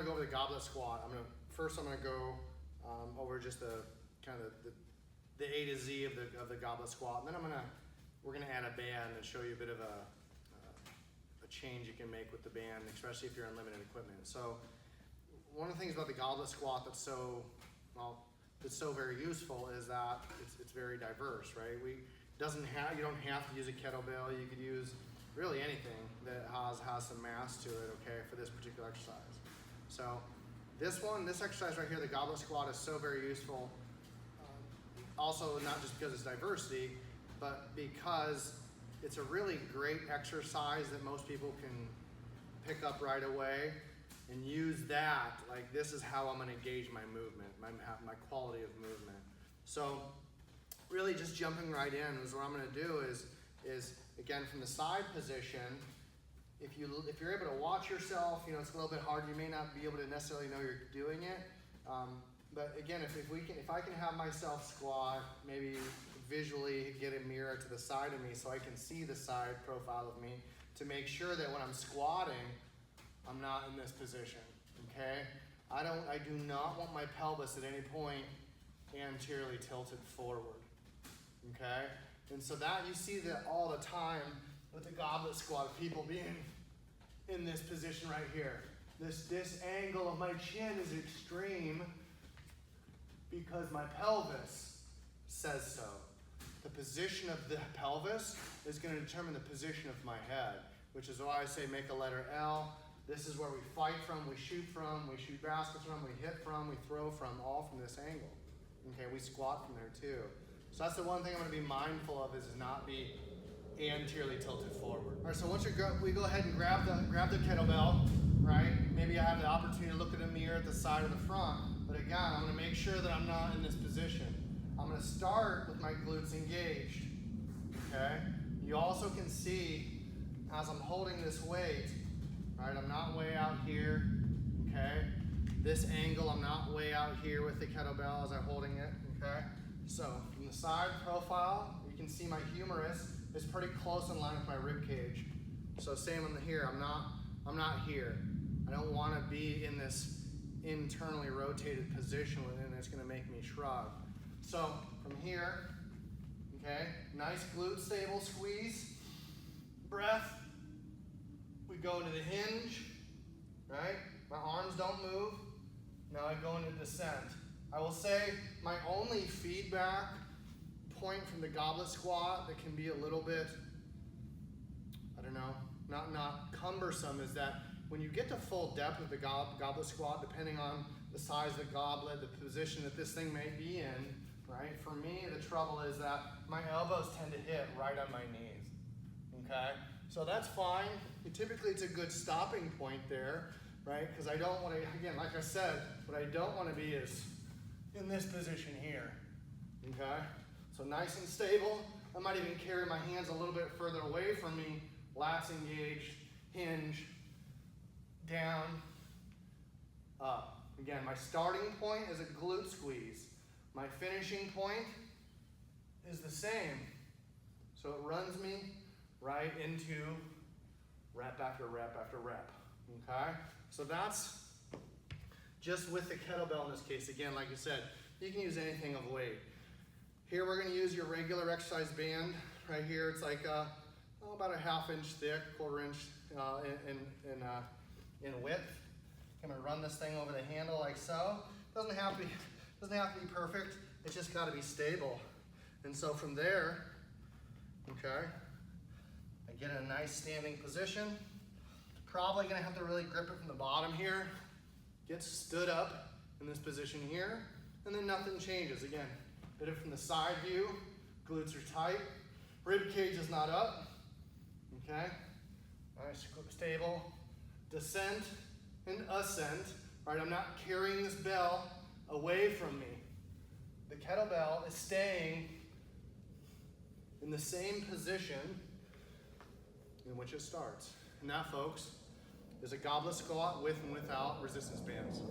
go over the goblet squat. First I'm gonna go over just the kind of the A to Z of the goblet squat, and then we're gonna add a band and show you a bit of a change you can make with the band, especially if you're on limited equipment. So one of the things about the goblet squat that's so very useful is that it's very diverse, right? You don't have to use a kettlebell. You could use really anything that has some mass to it, okay, for this particular exercise. So this exercise right here, the goblet squat, is so very useful. Also, not just because it's diversity, but because it's a really great exercise that most people can pick up right away and use that. Like, this is how I'm gonna gauge my movement, my quality of movement. So really just jumping right in is what I'm gonna do is again, from the side position, if you're able to watch yourself, it's a little bit hard. You may not be able to necessarily know you're doing it. But again, if I can have myself squat, maybe visually get a mirror to the side of me so I can see the side profile of me to make sure that when I'm squatting, I'm not in this position, okay? I do not want my pelvis at any point anteriorly tilted forward, okay? And so that, you see that all the time with the goblet squat, people being in this position right here. This angle of my chin is extreme because my pelvis says so. The position of the pelvis is going to determine the position of my head, which is why I say make a letter L. This is where we fight from, we shoot baskets from, we hit from, we throw from, all from this angle. Okay, we squat from there too. So that's the one thing I'm going to be mindful of, is not be anteriorly tilted forward. All right, so once we go ahead and grab the kettlebell, right? Maybe I have the opportunity to look at a mirror at the side or the front, but again, I'm going to make sure that I'm not in this position. I'm going to start with my glutes engaged, okay? You also can see as I'm holding this weight, right? I'm not way out here, okay? This angle, I'm not way out here with the kettlebell as I'm holding it, okay? So from the side profile, you can see my humerus is pretty close in line with my rib cage. So same on here, I'm not here. I don't want to be in this internally rotated position and it's going to make me shrug. So from here, okay, nice glute stable squeeze, breath. We go into the hinge, right? My arms don't move. Now I go into descent. I will say my only feedback point from the goblet squat that can be a little bit, I don't know, not cumbersome, is that when you get to full depth of the goblet squat, depending on the size of the goblet, the position that this thing may be in, right? For me, the trouble is that my elbows tend to hit right on my knees, okay? So that's fine. Typically, it's a good stopping point there, right? Because I don't want to, again, like I said, what I don't want to be is in this position here, okay? So nice and stable. I might even carry my hands a little bit further away from me, lats engaged, hinge, down, up. Again, my starting point is a glute squeeze. My finishing point is the same. So it runs me right into rep after rep after rep, okay? So that's just with the kettlebell in this case. Again, like I said, you can use anything of weight. Here we're gonna use your regular exercise band. Right here, it's like about a 1/2 inch thick, 1/4 inch in width. I'm gonna run this thing over the handle like so. Doesn't have to be perfect. It's just got to be stable. And so from there, okay, I get in a nice standing position. Probably gonna have to really grip it from the bottom here. Get stood up in this position here, and then nothing changes. Again, bit of from the side view. Glutes are tight. Rib cage is not up. Okay, nice, stable. Descent and ascent. Right, I'm not carrying this bell away from me. The kettlebell is staying in the same position in which it starts. And that, folks, is a goblet squat with and without resistance bands.